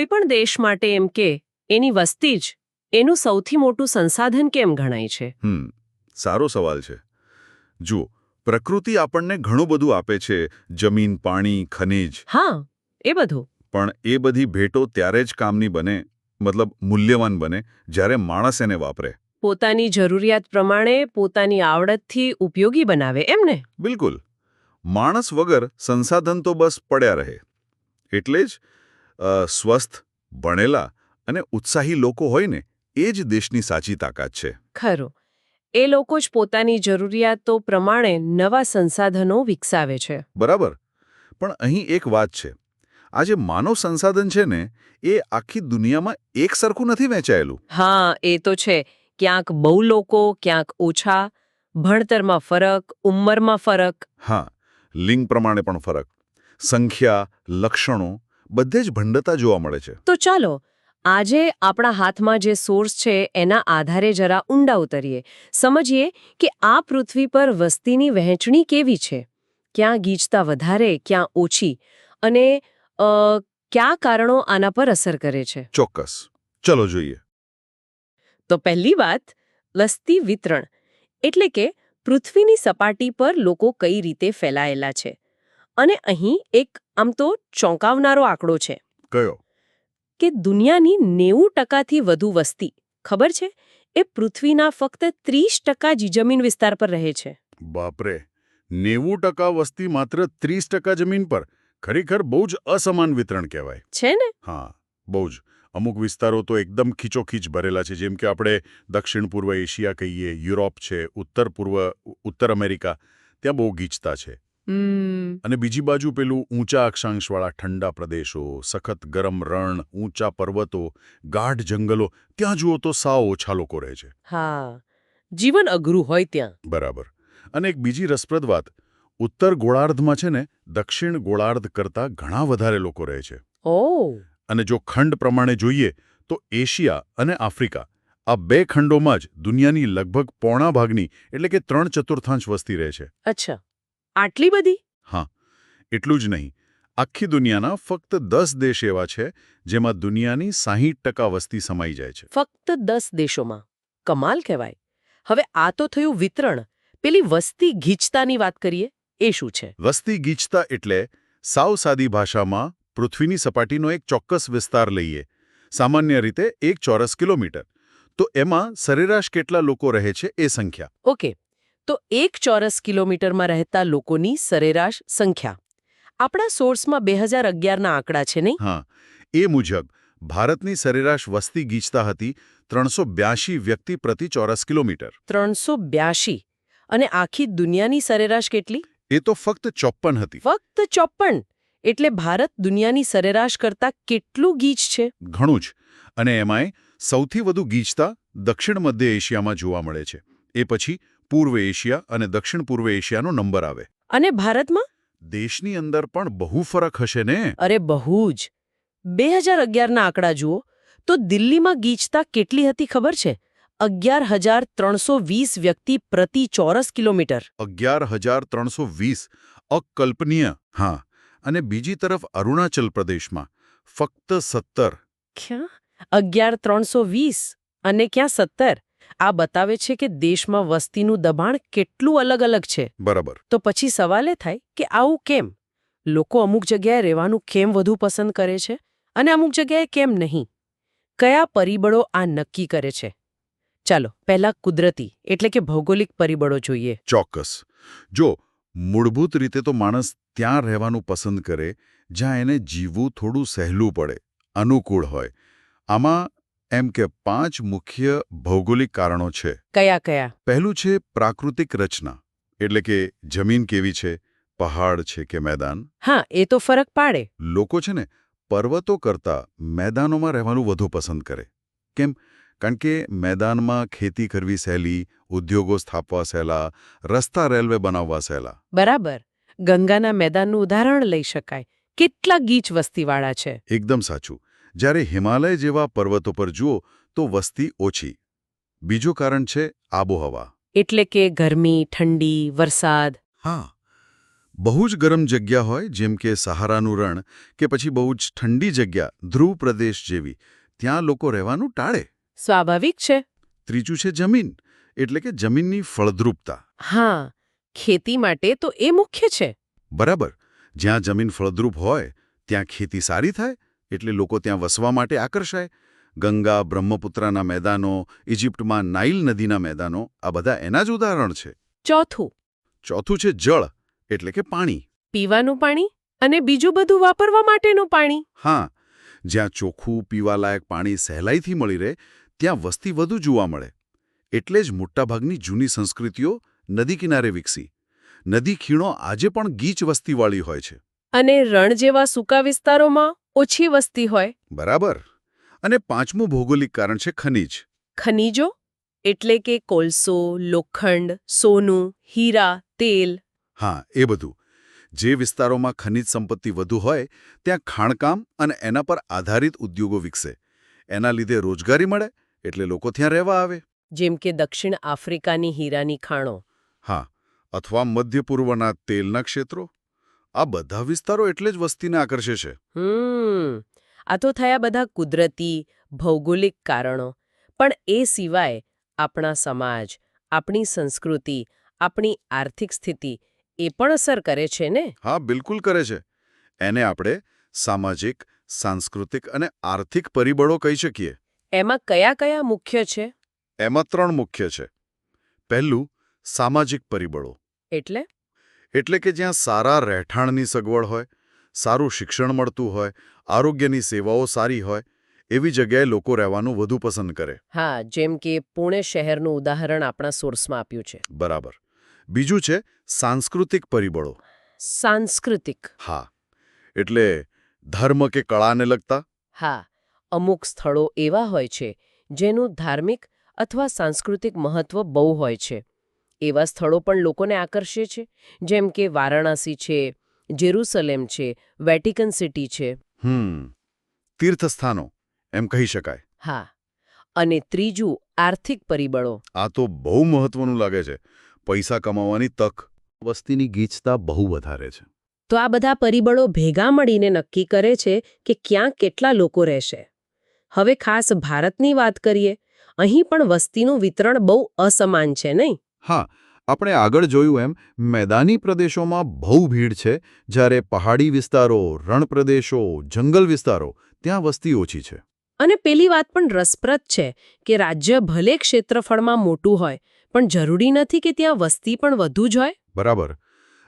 કોઈ પણ દેશ માટે એમ કે એની વસ્તી જ એનું સૌથી મોટું સંસાધન કેમ ગણાય છે? સારો સવાલ છે. જુઓ, પ્રકૃતિ આપણને ઘણું બધું આપે છે, જમીન, પાણી, ખનિજ. હા, એ બધું. પણ એ બધી ભેટો ત્યારે જ કામની બને, મતલબ મૂલ્યવાન બને, જ્યારે માણસ એને વાપરે. પોતાની જરૂરિયાત પ્રમાણે પોતાની આવડતથી ઉપયોગી બનાવે એમ ને? બિલકુલ. માણસ વગર સંસાધન તો બસ પડ્યા રહે. એટલે જ સ્વસ્થ, ભણેલા અને ઉત્સાહી લોકો હોય ને, એ જ દેશની સાચી તાકાત છે. ખરું. એ લોકો જ પોતાની જરૂરિયાતો પ્રમાણે નવા સંસાધનો વિકસાવે છે. બરાબર. પણ અહીં એક વાત છે. આ જે માનવ સંસાધન છે ને, એ આખી દુનિયામાં એક સરખું નથી વહેંચાયેલું. હા, એ તો છે. ક્યાંક બહુ લોકો, ક્યાંક ઓછા, ભણતરમાં ફરક, ઉંમરમાં ફરક. હા, લિંગ પ્રમાણે પણ ફરક. સંખ્યા, લક્ષણો બધે જ ભંડતા જોવા મળે છે. તો ચાલો આજે આપણા હાથમાં જે સોર્સ છે એના આધારે જરા ઊંડા ઉતરીએ. સમજીએ કે આ પૃથ્વી પર વસ્તીની વહેંચણી કેવી છે. ક્યાં ગીચતા વધારે, ક્યાં ઓછી અને કયા કારણો આના પર અસર કરે છે. ચોક્કસ. ચલો જોઈએ. તો પહેલી વાત, વસ્તી વિતરણ. એટલે કે પૃથ્વીની સપાટી પર લોકો કઈ રીતે ફેલાયેલા છે. અને અહીં એક આમ તો ચોંકાવનારો આંકડો છે. કયો? કે દુનિયાની 90%થી વધુ વસ્તી, ખબર છે, એ પૃથ્વીના ફક્ત 30% જ જમીન વિસ્તાર પર રહે છે. બાપરે, 90% વસ્તી માત્ર 30% જમીન પર. ખરેખર બહુ જ અસમાન વિતરણ કહેવાય. છે ને? હા, બહુ જ. અમુક વિસ્તારો તો એકદમ ખીચોખીચ ભરેલા છે, જેમ કે આપણે દક્ષિણ પૂર્વ એશિયા કહીએ, યુરોપ છે, ઉત્તર અમેરિકા, ત્યાં બહુ ગીચતા છે. અને બીજી બાજુ પેલું ઊંચા અક્ષાંશવાળા ઠંડા પ્રદેશો, સખત ગરમ રણ, ઊંચા પર્વતો, ગાઢ જંગલો, ત્યાં જુઓ તો સાવ ઓછા લોકો રહે છે. હા, જીવન અઘરું હોય ત્યાં. બરાબર. અને એક બીજી રસપ્રદ વાત, ઉત્તર ગોળાર્ધમાં છે ને, દક્ષિણ ગોળાર્ધ કરતાં ઘણા વધારે લોકો રહે છે. ઓહ. અને જો ખંડ પ્રમાણે જોઈએ તો એશિયા અને આફ્રિકા, આ બે ખંડોમાં જ દુનિયાની લગભગ પોણા ભાગની એટલે કે 3/4 વસ્તી રહે છે. અચ્છા, આટલી બધી? હા, એટલું જ નહીં. આખી દુનિયાના ફક્ત 10 દેશ એવા છે જેમાં દુનિયાની 60% વસ્તી સમાઈ જાય છે. ફક્ત 10 દેશોમાં? કમાલ કહેવાય. હવે આ તો થયું વિતરણ. પેલી વસ્તી ગીચતાની વાત કરીએ, એ શું છે? વસ્તી ગીચતા એટલે સાવ સાદી ભાષામાં પૃથ્વીની સપાટીનો એક ચોક્કસ વિસ્તાર લઈએ, સામાન્ય રીતે 1 ચોરસ કિલોમીટર. તો એમાં સરેરાશ કેટલા લોકો રહે છે એ સંખ્યા. ઓકે, તો 1 ચોરસ કિલોમીટરમાં રહેતા લોકોની સરેરાશ સંખ્યા. આપણા સોર્સમાં 2011ના આંકડા છે નહીં? હા, એ મુજબ ભારતની સરેરાશ વસ્તી ગીચતા હતી 382 વ્યક્તિ પ્રતિ ચોરસ કિલોમીટર. 382. અને આખી દુનિયાની સરેરાશ કેટલી? એ તો ફક્ત 54 હતી. ફક્ત 54. એટલે ભારત દુનિયાની સરેરાશ કરતાં કેટલું ગીચ છે? ઘણું જ. અને એમાંય સૌથી વધુ ગીચતા દક્ષિણ મધ્ય એશિયામાં જોવા મળે છે. એ પછી પૂર્વ એશિયા અને દક્ષિણ પૂર્વ એશિયાનો નંબર આવે. અને ભારતમાં? દેશની અંદર પણ બહુ ફરક હશે ને. અરે બહુ જ. 2011ના આંકડા જુઓ તો દિલ્હીમાં ગીચતા કેટલી હતી ખબર છે? 11,320 વ્યક્તિ પ્રતિ ચોરસ કિલોમીટર. 11,320. અકલ્પનીય. હા. અને બીજી તરફ અરુણાચલ પ્રદેશમાં ફક્ત 17. ક્યાં? 11,320 અને ક્યાં 17? આ બતાવે છે કે દેશમાં વસ્તીનું દબાણ કેટલું અલગ અલગ છે. બરાબર. તો પછી સવાલ એ થાય કે આવું કેમ? લોકો અમુક જગ્યાએ રહેવાનું કેમ વધુ પસંદ કરે છે અને અમુક જગ્યાએ કેમ નહીં? કયા પરિબળો આ નક્કી કરે છે? ચાલો પહેલા કુદરતી એટલે કે ભૌગોલિક પરિબળો જોઈએ. ચોક્કસ. જો મૂળભૂત રીતે તો માણસ ત્યાં રહેવાનું પસંદ કરે જ્યાં એને જીવવું થોડું સહેલું પડે, અનુકૂળ હોય. આમાં એમ કે 5 મુખ્ય ભૌગોલિક કારણો છે. કયા કયા? પહેલું છે પ્રાકૃતિક રચના, એટલે કે જમીન કેવી છે, પહાડ છે કે મેદાન. હા, એ તો ફરક પાડે. લોકો છે ને પર્વતો કરતાં મેદાનોમાં રહેવાનું વધુ પસંદ કરે. કેમ? કારણ કે મેદાનમાં ખેતી કરવી સહેલી, ઉદ્યોગો સ્થાપવા સહેલા, રસ્તા રેલવે બનાવવા સહેલા. બરાબર. ગંગાના મેદાનનું ઉદાહરણ લઈ શકાય. કેટલા ગીચ વસ્તીવાળા છે. એકદમ સાચું. જ્યારે હિમાલય જેવા પર્વતો પર જુઓ તો વસ્તી ઓછી. બીજું કારણ છે આબોહવા. એટલે કે ગરમી, ઠંડી, વરસાદ. હા, બહુ જ ગરમ જગ્યા હોય જેમ કે સહારાનું રણ કે પછી બહુ જ ઠંડી જગ્યા ધ્રુવ પ્રદેશ જેવી ત્યાં લોકો રહેવાનું ટાળે. સ્વાભાવિક છે. ત્રીજું છે જમીન એટલે કે જમીનની ફળદ્રુપતા. હા, ખેતી માટે તો એ મુખ્ય છે. બરાબર. જ્યાં જમીન ફળદ્રુપ હોય ત્યાં ખેતી સારી થાય એટલે લોકો ત્યાં વસવા માટે આકર્ષાય. ગંગા બ્રહ્મપુત્રના મેદાનો, ઇજિપ્તમાં નાઇલ નદીના મેદાનો આ બધા એના જ ઉદાહરણ છે. ચોથું છે જળ એટલે કે પાણી. પીવાનું પાણી અને બીજું બધું વાપરવા માટેનું પાણી. હા, જ્યાં ચોખ્ખું પીવાલાયક પાણી સહેલાઈથી મળી રહે ત્યાં વસ્તી વધુ જોવા મળે. એટલે જ મોટાભાગની જૂની સંસ્કૃતિઓ નદી કિનારે વિકસી. નદી ખીણો આજે પણ ગીચ વસ્તીવાળી હોય છે. અને રણ જેવા સૂકા વિસ્તારોમાં ઓછી વસ્તી હોય. બરાબર. અને પાંચમું ભૌગોલિક કારણ છે ખનિજ. ખનિજો એટલે કે કોલસો, લોખંડ, સોનું, હીરા, તેલ. હા, એ બધું. જે વિસ્તારોમાં ખનિજ સંપત્તિ વધુ હોય ત્યાં ખાણકામ અને એના પર આધારિત ઉદ્યોગો વિકસે. એના લીધે રોજગારી મળે એટલે લોકો ત્યાં રહેવા આવે. જેમ કે દક્ષિણ આફ્રિકાની હીરાની ખાણો. હા, અથવા મધ્ય પૂર્વના તેલના ક્ષેત્રો. આ બધા વિસ્તારો એટલે જ વસ્તીને આકર્ષે છે. આ તો થયા બધા કુદરતી, ભૌગોલિક કારણો. પણ એ સિવાય આપણા સમાજ, આપણી સંસ્કૃતિ, આપણી આર્થિક સ્થિતિ એ પણ અસર કરે છે ને? હા, બિલકુલ કરે છે. એને આપણે સામાજિક, સાંસ્કૃતિક અને આર્થિક પરિબળો કહી શકીએ. એમાં કયા કયા મુખ્ય છે? એમાં 3 મુખ્ય છે. પહેલું, સામાજિક પરિબળો. એટલે કે જ્યાં સારા રહેઠાણની સગવડ હોય, સારું શિક્ષણ મળતું હોય, આરોગ્યની સેવાઓ સારી હોય, એવી જગ્યાએ લોકો રહેવાનું વધુ પસંદ કરે. હા, જેમ કે પુણે શહેરનું ઉદાહરણ આપણા સોર્સમાં આપ્યું છે. બરાબર. બીજું છે સાંસ્કૃતિક પરિબળો. સાંસ્કૃતિક. હા, એટલે ધર્મ કે કળાને લગતા. હા, અમુક સ્થળો એવા હોય છે જેનું ધાર્મિક અથવા સાંસ્કૃતિક મહત્વ બહુ હોય છે. એવા સ્થળો પણ લોકોને આકર્ષે છે, જેમ કે વારાણસી છે, જેરુસલેમ છે, વેટિકન સિટી છે. તીર્થસ્થાનો એમ કહી શકાય. હા. અને ત્રીજું, આર્થિક પરિબળો. આ તો બહુ મહત્વનું લાગે છે. પૈસા કમાવાની તક. વસ્તીની ગીચતા બહુ વધારે છે. તો આ બધા પરિબળો ભેગા મળીને નક્કી કરે છે કે ક્યાં કેટલા લોકો રહેશે. હવે ખાસ ભારતની વાત કરીએ. અહીં પણ વસ્તીનું વિતરણ બહુ અસમાન છે, નહીં? હા, આપણે આગળ જોયું એમ મેદાની પ્રદેશોમાં બહુ ભીડ છે, જ્યારે પહાડી વિસ્તારો, રણ પ્રદેશો, જંગલ વિસ્તારો ત્યાં વસ્તી ઓછી છે. અને પેલી વાત પણ રસપ્રદ છે કે રાજ્ય ભલે ક્ષેત્રફળમાં મોટું હોય, પણ જરૂરી નથી કે ત્યાં વસ્તી પણ વધુ જ હોય. બરાબર.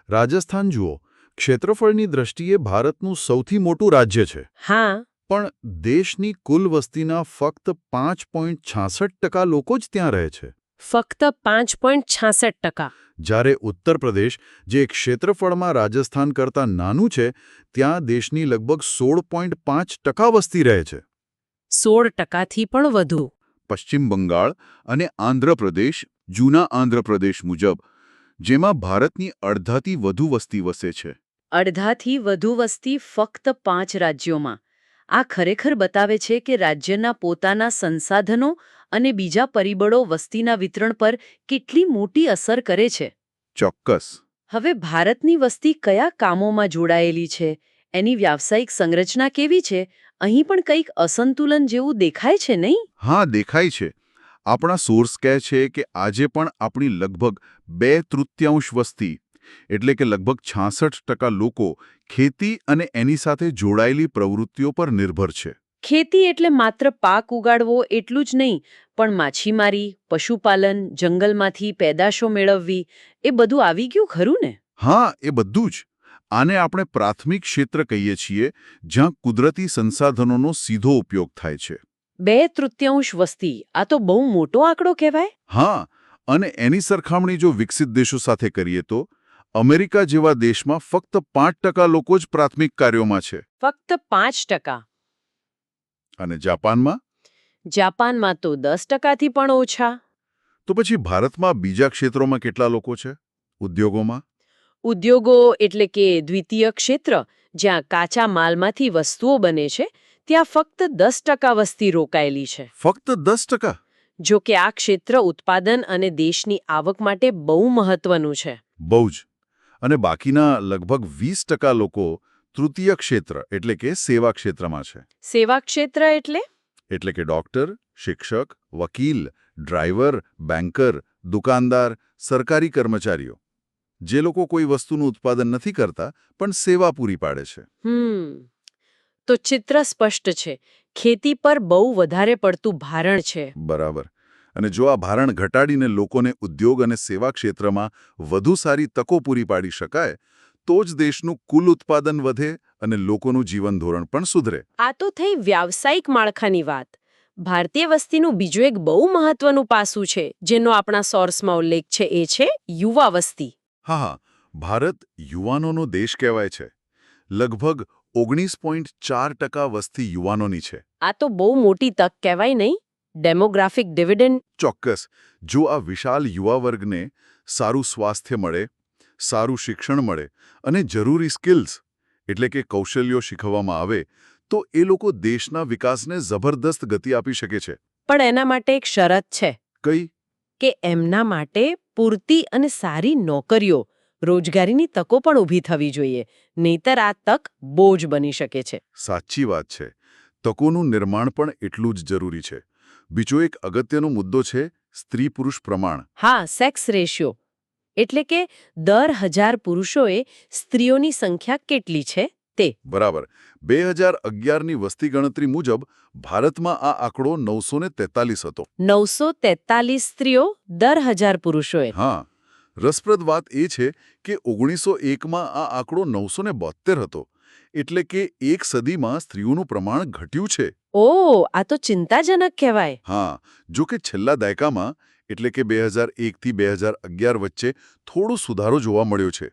રાજસ્થાન જુઓ, ક્ષેત્રફળની દ્રષ્ટિએ ભારતનું સૌથી મોટું રાજ્ય છે. હા. પણ દેશની કુલ વસ્તીના ફક્ત 5.66% લોકો જ ત્યાં રહે છે. ફક્ત 5.66%. જ્યારે ઉત્તર પ્રદેશ, જે ક્ષેત્રફળમાં રાજસ્થાન કરતાં નાનું છે, ત્યાં દેશની લગભગ 16.5% વસ્તી રહે છે. 16%થી પણ વધુ. પશ્ચિમ બંગાળ અને આંધ્રપ્રદેશ, જૂના આંધ્રપ્રદેશ મુજબ, જેમાં ભારતની અડધાથી વધુ વસ્તી વસે છે. અડધાથી વધુ વસ્તી ફક્ત 5 રાજ્યોમાં. આ ખરેખર બતાવે છે કે રાજ્યના પોતાના સંસાધનો અને બીજા પરિબળો વસ્તીના વિતરણ પર કેટલી મોટી અસર કરે છે. ચોક્કસ. હવે ભારતની વસ્તી કયા કામોમાં જોડાયેલી છે, એની વ્યાવસાયિક સંરચના કેવી છે, અહીં પણ કંઈક અસંતુલન જેવું દેખાય છે, નહીં? હા, દેખાય છે. આપણા સોર્સ કહે છે કે આજે પણ આપણી લગભગ 2/3 વસ્તી, એટલે કે લગભગ 66% લોકો ખેતી અને એની સાથે જોડાયેલી પ્રવૃત્તિઓ પર નિર્ભર છે. ખેતી એટલે માત્ર પાક ઉગાડવો એટલું જ નહીં, પણ માછીમારી, પશુપાલન, જંગલમાંથી પેદાશો મેળવવી, એ બધું આવી ગયું ખરું ને? હા, એ બધું જ. આને આપણે પ્રાથમિક ક્ષેત્ર કહીએ છીએ, જ્યાં કુદરતી સંસાધનોનો સીધો ઉપયોગ થાય છે. 2/3 વસ્તી, આ તો બહુ મોટો આંકડો કહેવાય. હા, અને એની સરખામણી જો વિકસિત દેશો સાથે કરીએ તો અમેરિકા જેવા દેશમાં ફક્ત 5% લોકો જ પ્રાથમિક કાર્યોમાં છે. ફક્ત 5%. અને જાપાનમાં? જાપાનમાં તો 10%થી પણ ઓછા. તો પછી ભારતમાં બીજા ક્ષેત્રોમાં કેટલા લોકો છે? ઉદ્યોગોમાં? ઉદ્યોગો એટલે કે દ્વિતીય ક્ષેત્ર, જ્યાં કાચા માલમાંથી વસ્તુઓ બને છે, ત્યાં ફક્ત 10% વસ્તી રોકાયેલી છે. ફક્ત 10%? જો કે આ ક્ષેત્ર ઉત્પાદન અને દેશની આવક માટે બહુ મહત્વનું છે. બહુ જ. અને બાકીના લગભગ 20% લોકો તૃતીય ક્ષેત્ર એટલે કે સેવા ક્ષેત્રમાં છે. સેવા ક્ષેત્ર એટલે કે ડોક્ટર, શિક્ષક, વકીલ, ડ્રાઈવર, બેન્કર, દુકાનદાર, સરકારી કર્મચારીઓ, જે લોકો કોઈ વસ્તુનું ઉત્પાદન નથી કરતા પણ સેવા પૂરી પાડે છે. તો ચિત્ર સ્પષ્ટ છે. ખેતી પર બહુ વધારે પડતું ભારણ છે. બરાબર. અને જો આ ભારણ ઘટાડીને લોકોને ઉદ્યોગ અને સેવા ક્ષેત્રમાં વધુ સારી તકો પૂરી પાડી શકાય તો જ દેશનું કુલ ઉત્પાદન વધે અને લોકોનું જીવન ધોરણ પણ સુધરે. આ તો થઈ વ્યાવસાયિક માળખાની વાત. ભારતીય વસ્તીનું બીજું એક બહુ મહત્વનું પાસું છે જેનો આપણા સોર્સમાં ઉલ્લેખ છે, એ છે યુવા વસ્તી. હા, ભારત યુવાનોનો દેશ કહેવાય છે. લગભગ 19.4% વસ્તી યુવાનોની છે. આ તો બહુ મોટી તક કહેવાય નહીં? Demographic dividend. ચોક્કસ. જો આ વિશાળ યુવા વર્ગને સારું સ્વાસ્થ્ય મળે, સારું શિક્ષણ મળે અને જરૂરી સ્કિલ્સ એટલે કે કૌશલ્યો શીખવવામાં આવે તો એ લોકો દેશના વિકાસને જબરદસ્ત ગતિ આપી શકે છે. પણ એના માટે એક શરત છે. કઈ? કે એમના માટે પૂરતી અને સારી નોકરીઓ, રોજગારીની તકો પણ ઊભી થવી જોઈએ. નહીંતર આ તક બોજ બની શકે છે. સાચી વાત છે. તકોનું નિર્માણ પણ એટલું જ જરૂરી છે. બીજો એક અગત્યનો મુદ્દો છે સ્ત્રી-પુરુષ પ્રમાણ. હા, સેક્સ રેશિયો. એટલે કે દર 1000 પુરુષોએ સ્ત્રીઓની સંખ્યા કેટલી છે તે. બરાબર. 2011ની વસ્તી ગણતરી મુજબ ભારતમાં આ આંકડો 943 હતો. 943 સ્ત્રીઓ દર 1000 પુરુષોએ. હા. રસપ્રદ વાત એ છે કે 1901માં આ આંકડો 972 હતો. એટલે કે એક સદીમાં સ્ત્રીઓનું પ્રમાણ ઘટ્યું છે. ઓહ, આ તો ચિંતાજનક કહેવાય. હા, જો કે છેલ્લા દાયકામાં એટલે કે 2001થી 2011 વચ્ચે થોડો સુધારો જોવા મળ્યો છે,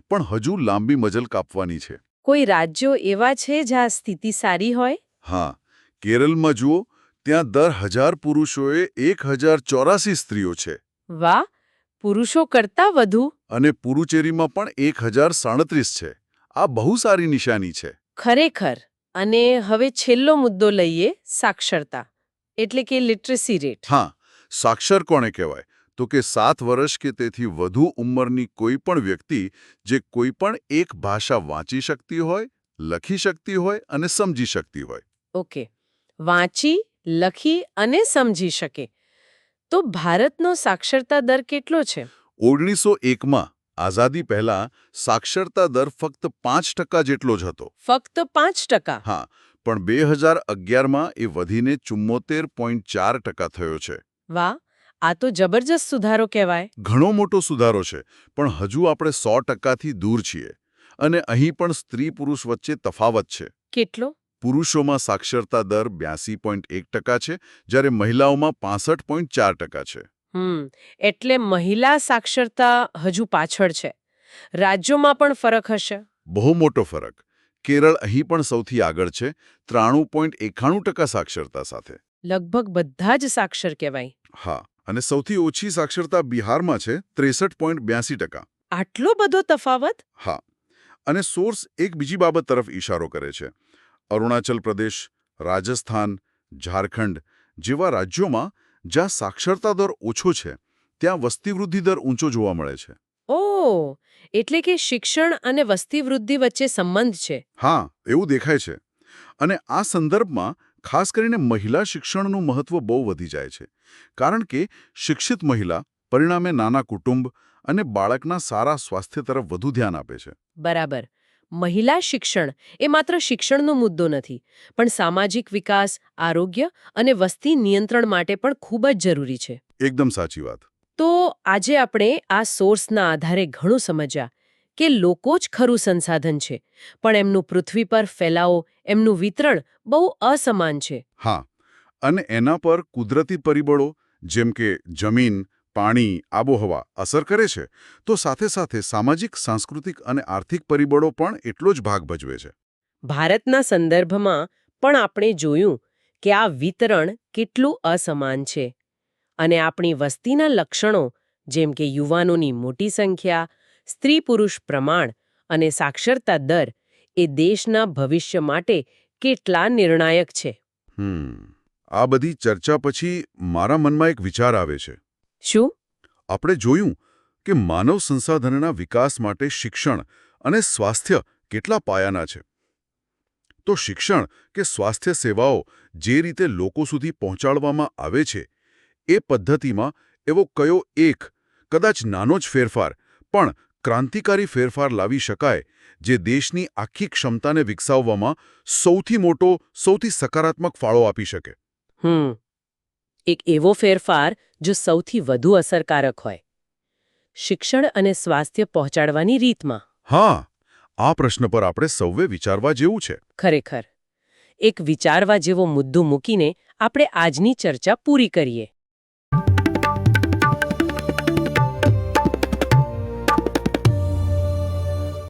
પણ હજુ લાંબી મજલ કાપવાની છે. કોઈ રાજ્યો એવા છે જ્યાં સ્થિતિ સારી હોય? હા, કેરળમાં જુઓ, ત્યાં દર 1000 પુરુષોએ 1084 સ્ત્રીઓ છે. વાહ, પુરુષો કરતાં વધુ. અને પુરુચેરીમાં પણ 1037 છે. આ બહુ સારી નિશાની છે. ખરેખર. અને હવે છેલ્લો મુદ્દો લઈએ, સાક્ષરતા એટલે કે લિટરસી રેટ. હા, સાક્ષર કોને કહેવાય? તો કે 7 વર્ષ કે તેથી વધુ ઉંમરની કોઈ પણ વ્યક્તિ જે કોઈ પણ એક ભાષા વાંચી શકતી હોય, લખી શકતી હોય અને સમજી શકતી હોય. ઓકે, વાંચી, લખી અને સમજી શકે. તો ભારતનો સાક્ષરતા દર કેટલો છે? 1901માં આઝાદી પહેલા સાક્ષરતા દર ફક્ત 5% જેટલો જ હતો. ફક્ત 5%? હા, પણ 2011માં એ વધીને 74.4% થયો છે. વાહ, આ તો જબરજસ્ત સુધારો કહેવાય. ઘણો મોટો સુધારો છે, પણ હજુ આપણે 100%થી દૂર છીએ. અને અહીં પણ સ્ત્રી-પુરુષ વચ્ચે તફાવત છે. કેટલો? પુરુષોમાં સાક્ષરતા દર 82.1% છે, જ્યારે મહિલાઓમાં 65.4% છે. એટલે મહિલા સાક્ષરતા હજુ પાછળ છે. રાજ્યોમાં પણ ફરક હશે? બહુ મોટો ફરક. કેરળ અહીં પણ સૌથી આગળ છે, 93.91% સાક્ષરતા સાથે. લગભગ બધા જ સાક્ષર કહેવાય. હા, અને સૌથી ઓછી સાક્ષરતા બિહારમાં છે, 63.82%. આટલો બધો તફાવત? હા, અને સોર્સ એક બીજી બાબત તરફ ઇશારો કરે છે. અરુણાચલ પ્રદેશ, રાજસ્થાન, ઝારખંડ જેવા રાજ્યોમાં જ્યાં સાક્ષરતા દર ઓછો છે, ત્યાં વસ્તીવૃદ્ધિ દર ઊંચો જોવા મળે છે. ઓહ, એટલે કે શિક્ષણ અને વસ્તીવૃદ્ધિ વચ્ચે સંબંધ છે. હા, એવું દેખાય છે. અને આ સંદર્ભમાં ખાસ કરીને મહિલા શિક્ષણનું મહત્વ બહુ વધી જાય છે. કારણ કે શિક્ષિત મહિલા પરિણામે નાના કુટુંબ અને બાળકના સારા સ્વાસ્થ્ય તરફ વધુ ધ્યાન આપે છે. બરાબર. મહિલા શિક્ષણ એ માત્ર શિક્ષણનો મુદ્દો નથી, પણ સામાજિક વિકાસ, આરોગ્ય અને વસ્તી નિયંત્રણ માટે પણ ખૂબ જ જરૂરી છે. એકદમ સાચી વાત. તો આજે આપણે આ સોર્સના આધારે ઘણું સમજ્યા કે લોકો જ ખરું સંસાધન છે, પણ એમનું પૃથ્વી પર ફેલાવો, એમનું વિતરણ બહુ અસમાન છે. હા, અને એના પર કુદરતી પરિબળો જેમ કે જમીન, પાણી, આબોહવા અસર કરે છે, તો સાથે સાથે સામાજિક, સાંસ્કૃતિક અને આર્થિક પરિબળો પણ એટલો જ ભાગ ભજવે છે. ભારતના સંદર્ભમાં પણ આપણે જોયું કે આ વિતરણ કેટલું અસમાન છે. અને આપણી વસ્તીના લક્ષણો જેમ કે યુવાનોની મોટી સંખ્યા, સ્ત્રી-પુરુષ પ્રમાણ અને સાક્ષરતા દર એ દેશના ભવિષ્ય માટે કેટલા નિર્ણાયક છે. આ બધી ચર્ચા પછી મારા મનમાં એક વિચાર આવે છે. શું? આપણે જોયું કે માનવ સંસાધનના વિકાસ માટે શિક્ષણ અને સ્વાસ્થ્ય કેટલા પાયાના છે. તો શિક્ષણ કે સ્વાસ્થ્ય સેવાઓ જે રીતે લોકો સુધી પહોંચાડવામાં આવે છે એ પદ્ધતિમાં એવો કયો એક કદાચ નાનો જ ફેરફાર પણ ક્રાંતિકારી ફેરફાર લાવી શકાય જે દેશની આખી ક્ષમતાને વિકસાવવામાં સૌથી મોટો, સૌથી સકારાત્મક ફાળો આપી શકે. એક એવો ફેરફાર જો સૌથી વધુ અસરકારક હોય શિક્ષણ અને સ્વાસ્થ્ય પહોંચાડવાની રીતમાં. હા, આ પ્રશ્ન પર આપણે સૌએ વિચારવા જેવું છે. ખરેખર એક વિચારવા જેવો મુદ્દો મૂકીને આપણે આજની ચર્ચા પૂરી કરીએ.